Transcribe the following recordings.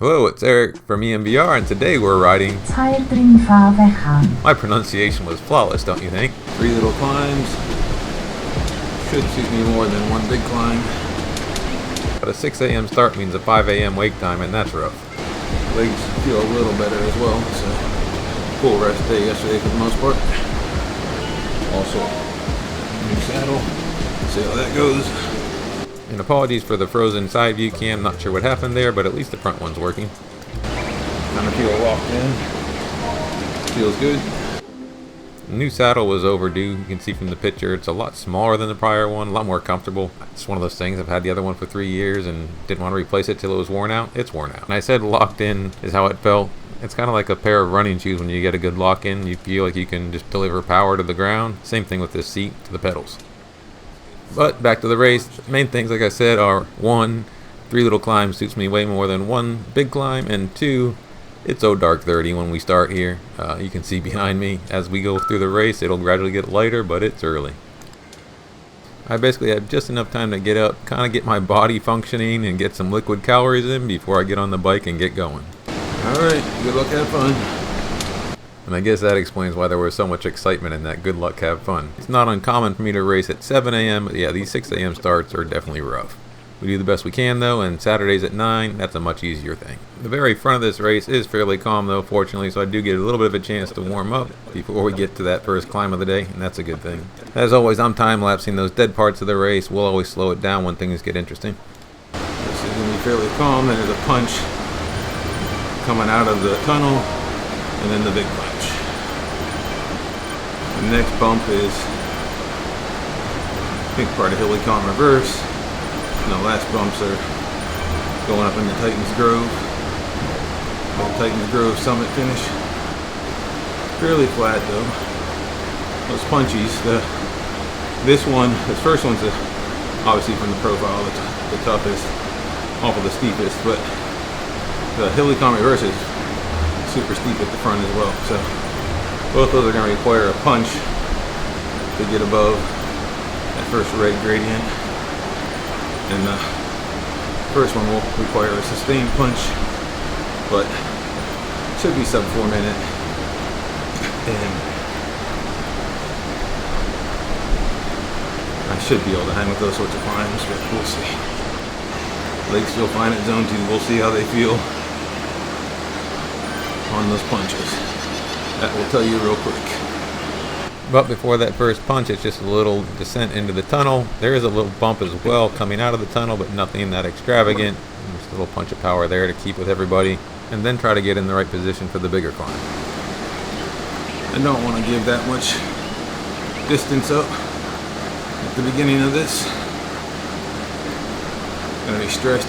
Hello, it's Eric from E.M.B.R. and today we're riding Tair Dringfa Fechan. My pronunciation was flawless, don't you think? 3 little climbs. Should suit me more than one big climb. But a 6 a.m. start means a 5 a.m. wake time, and that's rough. Legs feel a little better as well. So full rest day yesterday for the most part. Also, new saddle. See how that goes. And apologies for the frozen side view cam, not sure what happened there, but at least the front one's working. Kind of feel locked in. Feels good. The new saddle was overdue. You can see from the picture it's a lot smaller than the prior one, a lot more comfortable. It's one of those things. I've had the other one for 3 years and didn't want to replace it till it was worn out. It's worn out. And I said locked in is how it felt. It's kind of like a pair of running shoes. When you get a good lock in, you feel like you can just deliver power to the ground. Same thing with this seat to the pedals. But back to the race. The main things, like I said, are 1, 3 little climbs suits me way more than 1 big climb, and 2, it's so dark 30 when we start here. You can see behind me as we go through the race, it'll gradually get lighter, but it's early. I basically have just enough time to get up, kind of get my body functioning and get some liquid calories in before I get on the bike and get going. Alright, good luck, have fun. And I guess that explains why there was so much excitement in that good luck, have fun. It's not uncommon for me to race at 7 a.m., but yeah, these 6 a.m. starts are definitely rough. We do the best we can though, and Saturdays at 9, that's a much easier thing. The very front of this race is fairly calm though, fortunately, so I do get a little bit of a chance to warm up before we get to that first climb of the day, and that's a good thing. As always, I'm time-lapsing those dead parts of the race. We'll always slow it down when things get interesting. This is going to be fairly calm. Then there's a punch coming out of the tunnel, and then the big punch. The next bump is I think part of Hilly-Con reverse. And the last bumps are going up into Titans Grove. The Titans Grove summit finish. Fairly flat though. Those punchies. This first one's obviously from the profile the toughest, off of the steepest, but the Hilly-Con reverse is super steep at the front as well. So both those are going to require a punch to get above that first red gradient. And the first one will require a sustained punch, but should be sub 4 minute. And I should be able to hang with those sorts of climbs, but we'll see. Legs feel fine at zone 2. We'll see how they feel on those punches. That will tell you real quick. But before that first punch, it's just a little descent into the tunnel. There is a little bump as well coming out of the tunnel, but nothing that extravagant. Just a little punch of power there to keep with everybody, and then try to get in the right position for the bigger climb. I don't want to give that much distance up at the beginning of this. Gonna be stressed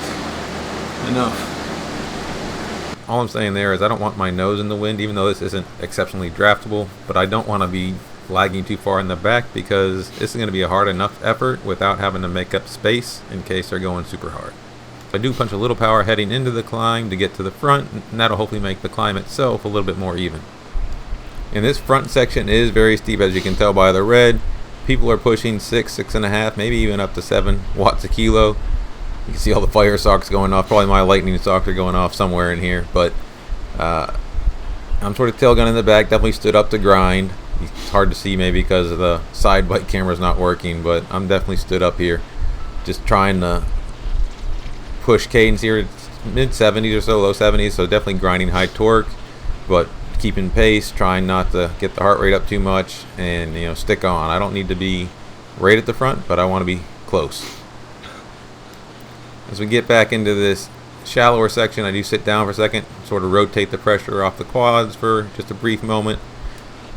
enough. All I'm saying there is I don't want my nose in the wind, even though this isn't exceptionally draftable, but I don't want to be lagging too far in the back because this is going to be a hard enough effort without having to make up space in case they're going super hard. I do punch a little power heading into the climb to get to the front, and that'll hopefully make the climb itself a little bit more even. And this front section is very steep, as you can tell by the red. People are pushing 6, 6.5, maybe even up to 7 watts a kilo. You can see all the fire socks going off. Probably my lightning socks are going off somewhere in here. But I'm sort of tail gun in the back. Definitely stood up to grind. It's hard to see maybe because of the side bike camera's not working. But I'm definitely stood up here. Just trying to push cadence here. It's mid 70s or so, low 70s. So definitely grinding high torque. But keeping pace. Trying not to get the heart rate up too much. And, stick on. I don't need to be right at the front. But I want to be close. As we get back into this shallower section, I do sit down for a second, sort of rotate the pressure off the quads for just a brief moment,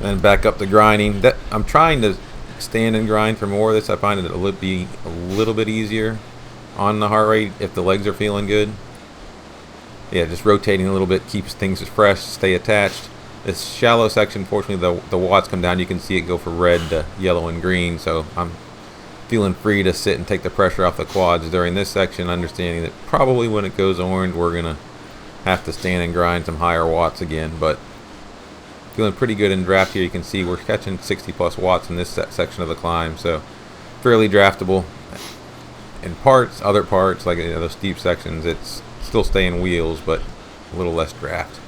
then back up to grinding. I'm trying to stand and grind for more of this. I find it will be a little bit easier on the heart rate if the legs are feeling good. Yeah, just rotating a little bit keeps things fresh, stay attached. This shallow section, fortunately, the watts come down. You can see it go from red to yellow and green, so I'm feeling free to sit and take the pressure off the quads during this section, understanding that probably when it goes orange we're gonna have to stand and grind some higher watts again, but feeling pretty good in draft here. You can see we're catching 60 plus watts in this section of the climb, so fairly draftable. In other parts like those steep sections, it's still staying wheels, but a little less draft.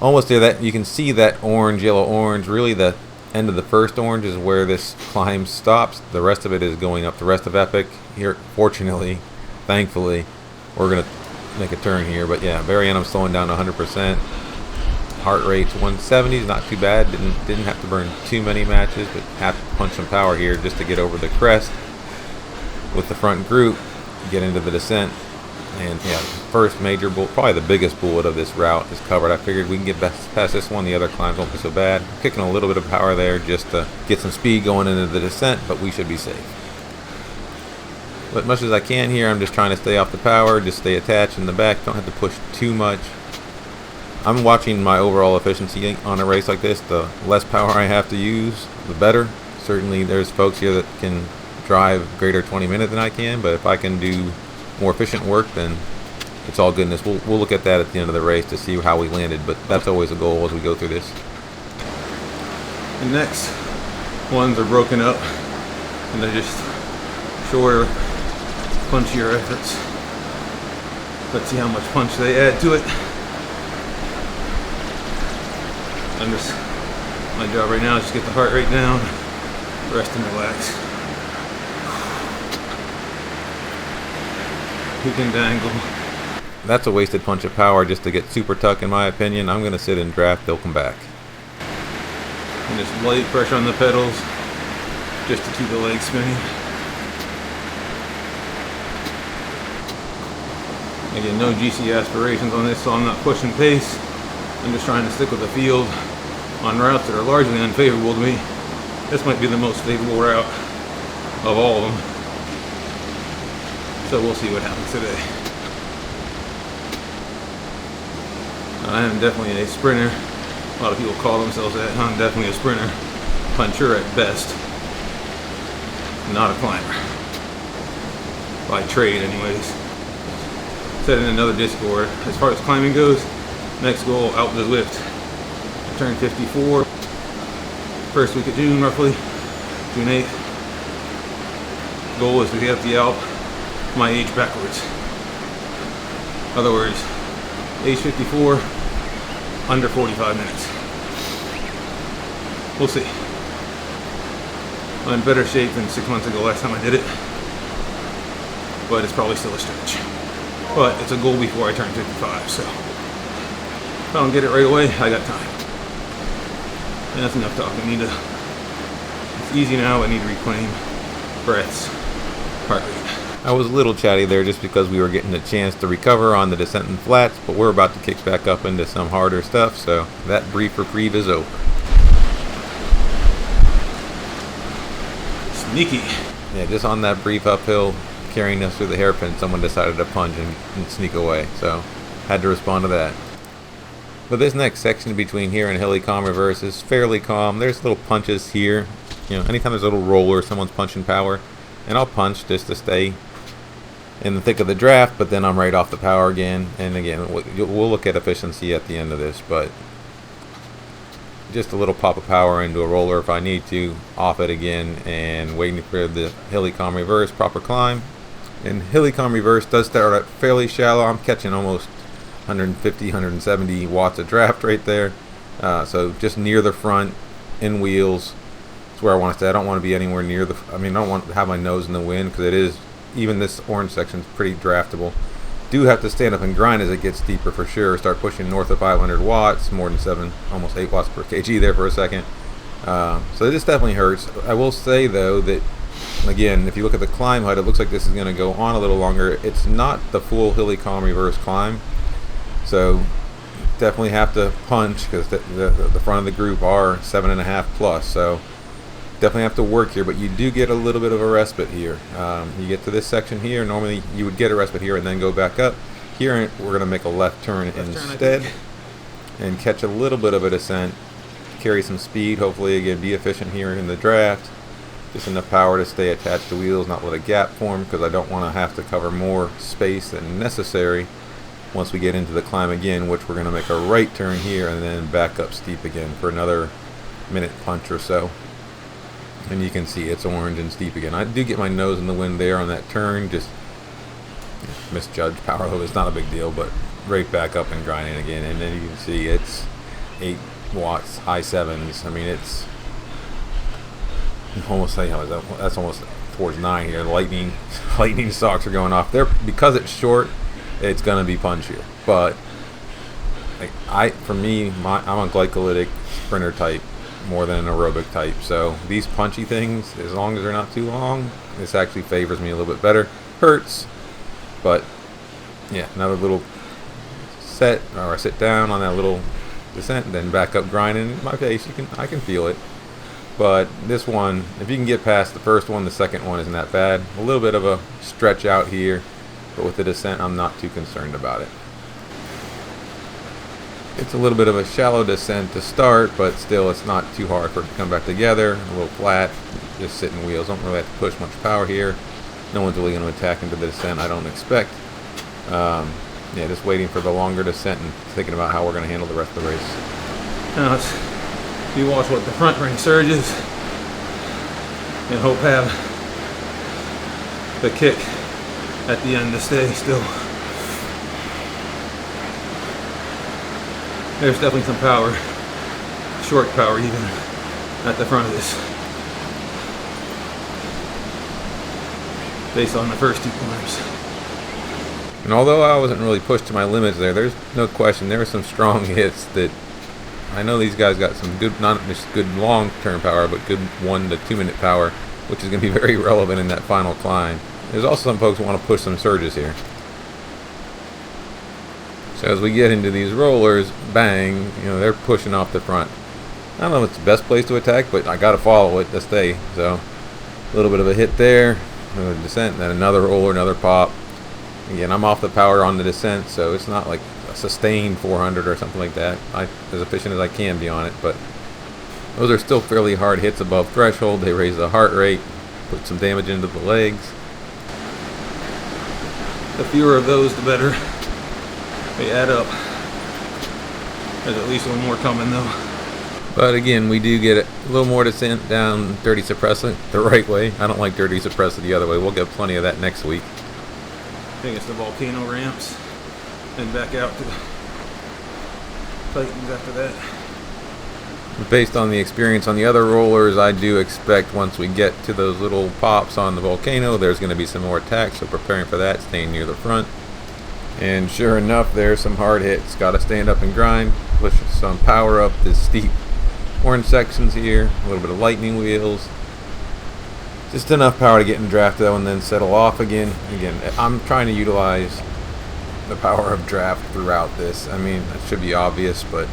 Almost there. That you can see that orange, yellow, orange. Really, the end of the first orange is where this climb stops. The rest of it is going up the rest of Epic. Here, fortunately, thankfully, we're gonna make a turn here. But yeah, very end I'm slowing down to 100%. Heart rate's 170s, not too bad. Didn't have to burn too many matches, but have to punch some power here just to get over the crest with the front group, get into the descent. And yeah, first major bullet, probably the biggest bullet of this route is covered. I figured we can get past this one. The other climbs won't be so bad. I'm kicking a little bit of power there just to get some speed going into the descent, but we should be safe. But much as I can here, I'm just trying to stay off the power, just stay attached in the back. Don't have to push too much. I'm watching my overall efficiency on a race like this. The less power I have to use, the better. Certainly there's folks here that can drive greater 20 minutes than I can, but if I can do more efficient work, then it's all goodness. We'll look at that at the end of the race to see how we landed, but that's always a goal as we go through this. The next ones are broken up, and they're just shorter, punchier efforts. Let's see how much punch they add to it. My job right now is just get the heart rate down, rest and relax. Who can dangle? That's a wasted punch of power just to get super tuck in my opinion. I'm going to sit and draft, they'll come back. And just light pressure on the pedals just to keep the legs spinning. Again, no GC aspirations on this, so I'm not pushing pace. I'm just trying to stick with the field on routes that are largely unfavorable to me. This might be the most favorable route of all of them. So we'll see what happens today. I am definitely a sprinter. A lot of people call themselves that. I'm definitely a sprinter. Puncher at best. Not a climber. By trade anyways. Said in another Discord, as far as climbing goes, next goal, out the Zwift. I turned 54. First week of June, roughly. June 8th. Goal is to get up the Alp my age backwards. In other words, age 54, under 45 minutes. We'll see. I'm in better shape than 6 months ago last time I did it. But it's probably still a stretch. But it's a goal before I turn 55, so if I don't get it right away, I got time. And that's enough talk. It's easy now, I need to reclaim breaths, heart rate. I was a little chatty there just because we were getting a chance to recover on the descent and flats, but we're about to kick back up into some harder stuff, so that brief reprieve is over. Sneaky. Yeah, just on that brief uphill, carrying us through the hairpin, someone decided to punch and sneak away, so had to respond to that. But this next section between here and Hilly Calm Reverse is fairly calm. There's little punches here. You know, anytime there's a little roller, someone's punching power, and I'll punch just to stay in the thick of the draft, but then I'm right off the power again. And again, we'll look at efficiency at the end of this, but just a little pop of power into a roller if I need to, off it again, and waiting for the Hilly Calm Reverse proper climb. And Hilly Calm Reverse does start at fairly shallow. I'm catching almost 150, 170 watts of draft right there. So just near the front, in wheels, is where I want to stay. I don't want to be anywhere near I don't want to have my nose in the wind, because it is, even this orange section is pretty draftable. Do have to stand up and grind as it gets deeper for sure. Start pushing north of 500 watts, more than 7, almost 8 watts per kg there for a second. So this definitely hurts. I will say though that, again, if you look at the climb height, it looks like this is going to go on a little longer. It's not the full Hilly Calm Reverse climb, so definitely have to punch, because the front of the group are 7.5 plus, so definitely have to work here. But you do get a little bit of a respite here. You get to this section here, normally you would get a respite here and then go back up. Here we're going to make a left turn instead and catch a little bit of a descent, carry some speed, hopefully again be efficient here in the draft. Just enough power to stay attached to wheels, not let a gap form, because I don't want to have to cover more space than necessary once we get into the climb again, which we're going to make a right turn here and then back up steep again for another minute punch or so. And you can see it's orange and steep again. I do get my nose in the wind there on that turn, just misjudged power load. It's not a big deal, but right back up and grinding again. And then you can see it's 8 watts, high 7s. I mean, it's almost like, that's almost towards 9 here. The lightning stalks are going off there because it's short. It's gonna be punchier, but like for me, I'm a glycolytic sprinter type more than an aerobic type. So these punchy things, as long as they're not too long, this actually favors me a little bit better. Hurts, but yeah, another little set or sit down on that little descent, and then back up grinding. In my face, I can feel it. But this one, if you can get past the first one, the second one isn't that bad. A little bit of a stretch out here, but with the descent, I'm not too concerned about it. It's a little bit of a shallow descent to start, but still it's not too hard for it to come back together. A little flat, just sitting wheels. Don't really have to push much power here. No one's really going to attack into the descent, I don't expect. Yeah, just waiting for the longer descent and thinking about how we're going to handle the rest of the race. Now you watch what the front ring surges and hope have the kick at the end to stay still. There's definitely some power, short power even, at the front of this, based on the first 2 climbs. And although I wasn't really pushed to my limits there's no question there were some strong hits that I know these guys got some good, not just good long-term power, but good 1 to 2 minute power, which is going to be very relevant in that final climb. There's also some folks who want to push some surges here. So as we get into these rollers, bang, they're pushing off the front. I don't know if it's the best place to attack, but I got to follow it to stay. So a little bit of a hit there, another descent, then another roller, another pop. Again, I'm off the power on the descent, so it's not like a sustained 400 or something like that. I'm as efficient as I can be on it, but those are still fairly hard hits above threshold. They raise the heart rate, put some damage into the legs. The fewer of those, the better. They add up. There's at least one more coming though. But again, we do get a little more descent down dirty suppressant the right way. I don't like dirty suppressant the other way. We'll get plenty of that next week. I think it's the volcano ramps and back out to the Titans after that. Based on the experience on the other rollers, I do expect once we get to those little pops on the volcano, there's going to be some more attacks, so preparing for that, staying near the front. And sure enough, there's some hard hits. Got to stand up and grind, push some power up this steep orange sections here, a little bit of lightning wheels. Just enough power to get in draft though, and then settle off again. Again, I'm trying to utilize the power of draft throughout this. I mean, that should be obvious, but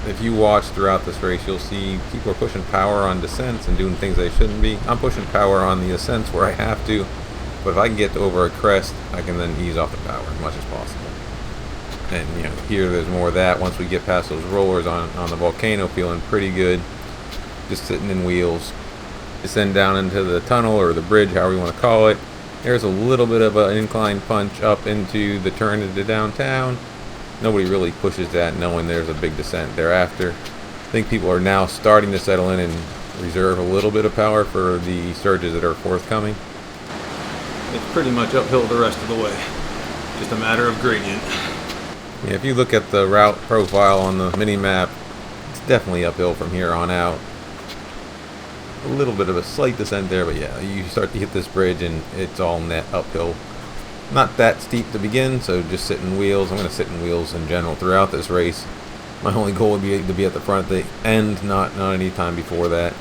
if you watch throughout this race, you'll see people are pushing power on descents and doing things they shouldn't be. I'm pushing power on the ascents where I have to, but if I can get over a crest, I can then ease off the power as much as possible. And here there's more of that. Once we get past those rollers on the volcano, feeling pretty good, just sitting in wheels. Descend down into the tunnel or the bridge, however you want to call it. There's a little bit of an incline punch up into the turn into downtown. Nobody really pushes that knowing there's a big descent thereafter. I think people are now starting to settle in and reserve a little bit of power for the surges that are forthcoming. It's pretty much uphill the rest of the way. Just a matter of gradient. Yeah, if you look at the route profile on the mini map, it's definitely uphill from here on out. A little bit of a slight descent there, but yeah, you start to hit this bridge and it's all net uphill. Not that steep to begin, so just sit in wheels. I'm going to sit in wheels in general throughout this race. My only goal would be to be at the front at the end, not any time before that.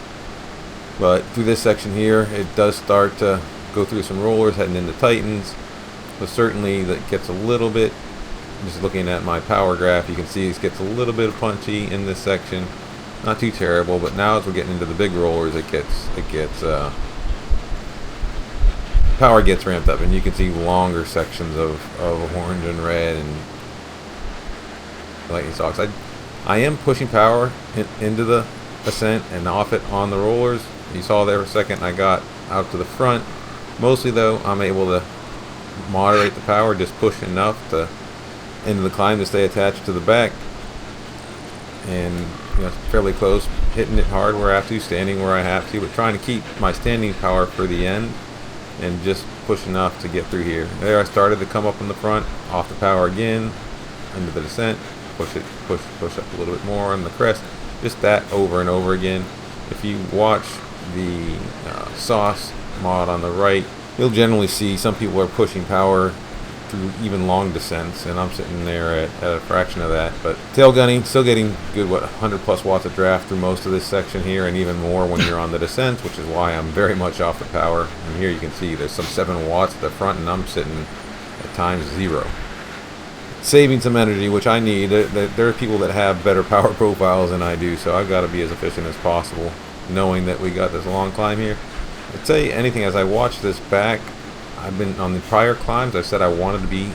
But through this section here, it does start to go through some rollers heading into Titans. But certainly that gets a little bit, just looking at my power graph, you can see it gets a little bit punchy in this section. Not too terrible, but now as we're getting into the big rollers, it gets power gets ramped up, and you can see longer sections of orange and red and lightning stalks. I am pushing power into the ascent and off it on the rollers. You saw there for a second I got out to the front. Mostly though, I'm able to moderate the power, just push enough to into the climb to stay attached to the back, and fairly close, hitting it hard where I have to, standing where I have to, but trying to keep my standing power for the end and just push enough to get through here. There I started to come up in the front, off the power again, into the descent, push up a little bit more on the crest, just that over and over again. If you watch the sauce mod on the right, you'll generally see some people are pushing power through even long descents, and I'm sitting there at a fraction of that. But tail gunning, still getting good, 100 plus watts of draft through most of this section here, and even more when you're on the descent, which is why I'm very much off the power. And here you can see there's some 7 watts at the front, and I'm sitting at times 0. Saving some energy, which I need. There are people that have better power profiles than I do, so I've got to be as efficient as possible, knowing that we got this long climb here. I'd say anything as I watch this back, I've been on the prior climbs, I said I wanted to be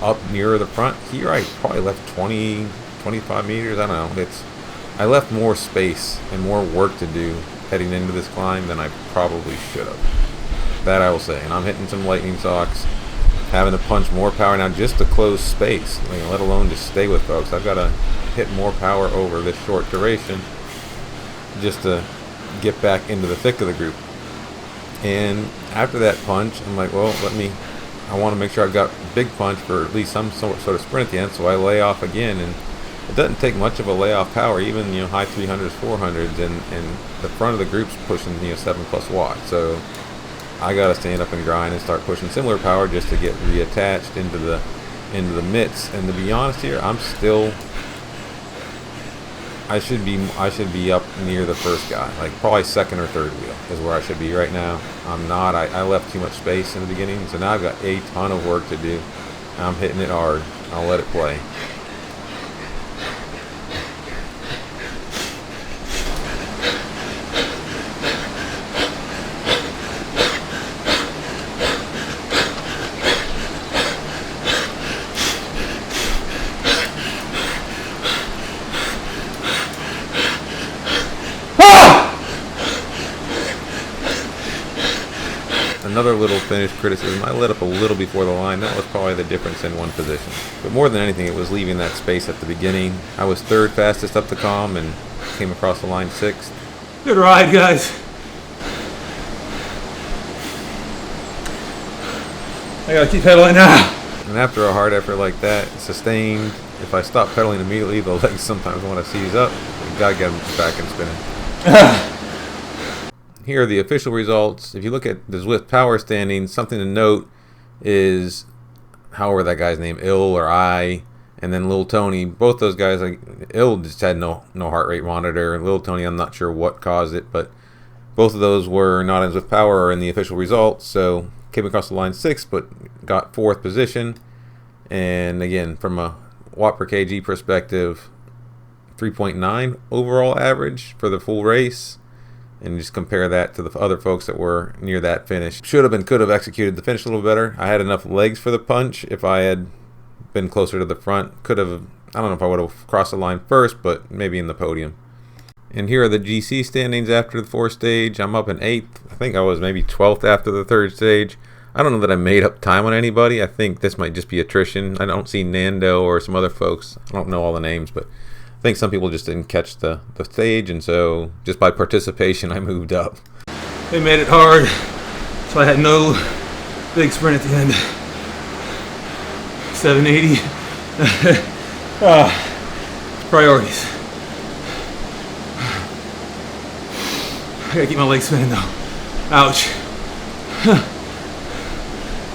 up nearer the front. Here I probably left 20, 25 meters, I don't know. I left more space and more work to do heading into this climb than I probably should have. That I will say. And I'm hitting some lightning socks, having to punch more power now just to close space, let alone to stay with folks. I've got to hit more power over this short duration just to get back into the thick of the group. And after that punch, I'm like, well, I want to make sure I've got a big punch for at least some sort of sprint at the end, so I lay off again. And it doesn't take much of a layoff power, even high 300s, 400s, and the front of the group's pushing 7+ watts. So I got to stand up and grind and start pushing similar power just to get reattached into the mitts. And to be honest here, I should be up near the first guy, like probably second or third wheel is where I should be right now. I'm not. I left too much space in the beginning, so now I've got a ton of work to do. I'm hitting it hard. I'll let it play. Another little finish criticism, I let up a little before the line. That was probably the difference in one position. But more than anything, it was leaving that space at the beginning. I was 3rd fastest up the comm and came across the line 6th. Good ride, guys. I gotta keep pedaling now. And after a hard effort like that, sustained, if I stop pedaling immediately, the legs sometimes want to seize up. You gotta get them back and spinning. Here are the official results. If you look at the Zwift power standings, something to note is, however that guy's name, Il or I, and then Lil Tony, both those guys, Il just had no heart rate monitor, and Lil Tony, I'm not sure what caused it, but both of those were not in Zwift power or in the official results, so came across the line 6th, but got 4th position. And again, from a watt per kg perspective, 3.9 overall average for the full race. And just compare that to the other folks that were near that finish. Should have and could have executed the finish a little better. I had enough legs for the punch. If I had been closer to the front, could have, I don't know if I would have crossed the line first, but maybe in the podium. And here are the GC standings after the 4th stage. I'm up in 8th. I think I was maybe 12th after the 3rd stage. I don't know that I made up time on anybody. I think this might just be attrition. I don't see Nando or some other folks. I don't know all the names, but I think some people just didn't catch the stage, and so just by participation I moved up. They made it hard, so I had no big sprint at the end. 780. Priorities. I gotta keep my legs spinning though. Ouch.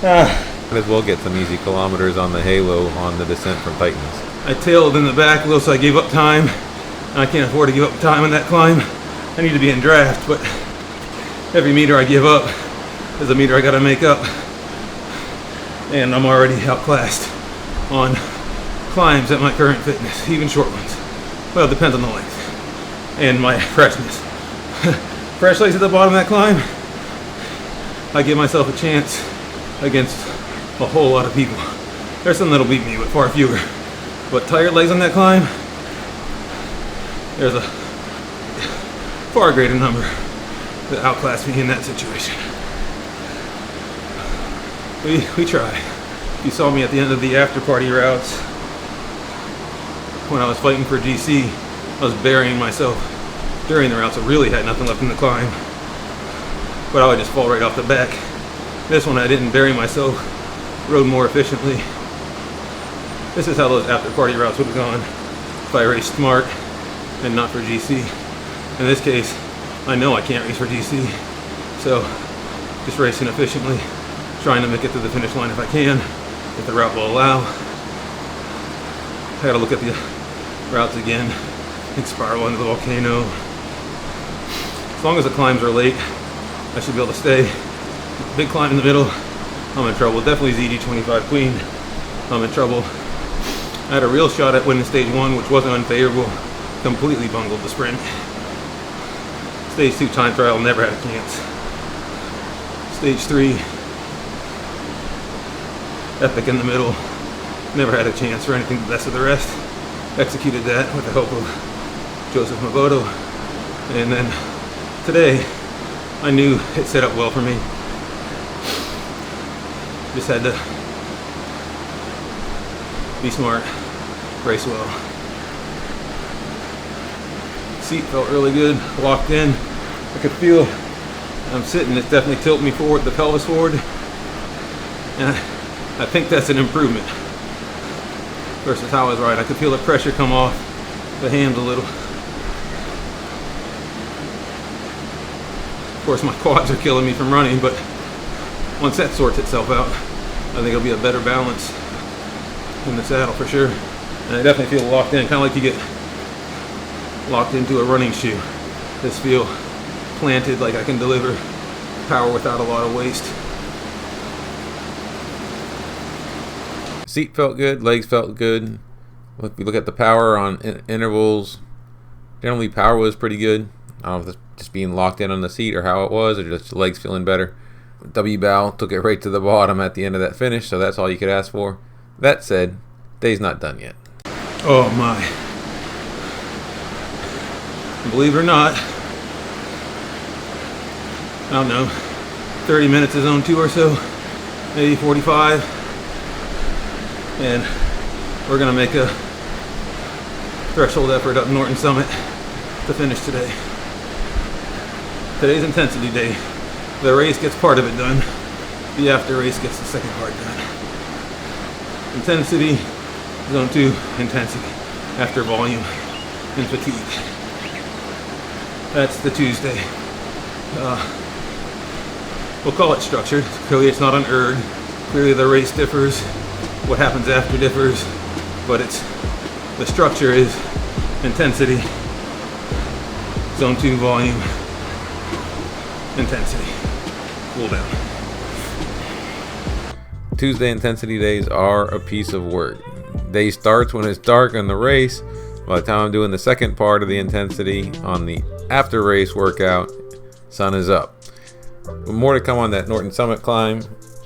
Might as well get some easy kilometers on the halo on the descent from Titans. I tailed in the back a little, so I gave up time. I can't afford to give up time on that climb. I need to be in draft, but every meter I give up is a meter I gotta make up. And I'm already outclassed on climbs at my current fitness, even short ones. Well, it depends on the length and my freshness. Fresh legs at the bottom of that climb, I give myself a chance against a whole lot of people. There's some that'll beat me, but far fewer. But tired legs on that climb, there's a far greater number that outclass me in that situation. We try. You saw me at the end of the after party routes. When I was fighting for GC, I was burying myself during the routes. I really had nothing left in the climb. But I would just fall right off the back. This one I didn't bury myself, rode more efficiently. This is how those after party routes would have gone if I raced smart and not for GC. In this case, I know I can't race for GC, so just racing efficiently, trying to make it to the finish line if I can, if the route will allow. I gotta look at the routes again, and spiral into the volcano. As long as the climbs are late, I should be able to stay. Big climb in the middle, I'm in trouble. Definitely ZD25 Queen, I'm in trouble. I had a real shot at winning stage 1, which wasn't unfavorable. Completely bungled the sprint. Stage 2 time trial, never had a chance. Stage 3, epic in the middle. Never had a chance for anything the best of the rest. Executed that with the help of Joseph Maboto. And then today, I knew it set up well for me. Just had to be smart, race well. Seat felt really good, locked in. I could feel I'm sitting, it's definitely tilting me forward, the pelvis forward. And I think that's an improvement versus how I was riding. I could feel the pressure come off the hands a little. Of course, my quads are killing me from running, but once that sorts itself out, I think it'll be a better balance in the saddle for sure. And I definitely feel locked in, kind of like you get locked into a running shoe. Just feel planted, like I can deliver power without a lot of waste. Seat felt good, legs felt good. If you look at the power on intervals, generally power was pretty good. I don't know if it's just being locked in on the seat or how it was, or just legs feeling better. W-bow took it right to the bottom at the end of that finish, so that's all you could ask for. That said, day's not done yet. Oh my. Believe it or not, I don't know, 30 minutes of zone 2 or so, maybe 45. And we're gonna make a threshold effort up Norton Summit to finish today. Today's intensity day. The race gets part of it done. The after race gets the second part done. Intensity, zone 2, intensity. After volume and fatigue. That's the Tuesday. We'll call it structured. Clearly it's not an erg. Clearly the race differs. What happens after differs. But the structure is intensity, zone 2 volume, intensity. Cool down. Tuesday intensity days are a piece of work. Day starts when it's dark on the race. By the time I'm doing the second part of the intensity on the after race workout, sun is up. More to come on that Norton Summit climb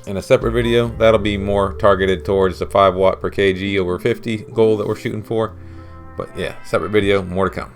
in a separate video. That'll be more targeted towards the 5 watt per kg over 50 goal that we're shooting for. But yeah, separate video, more to come.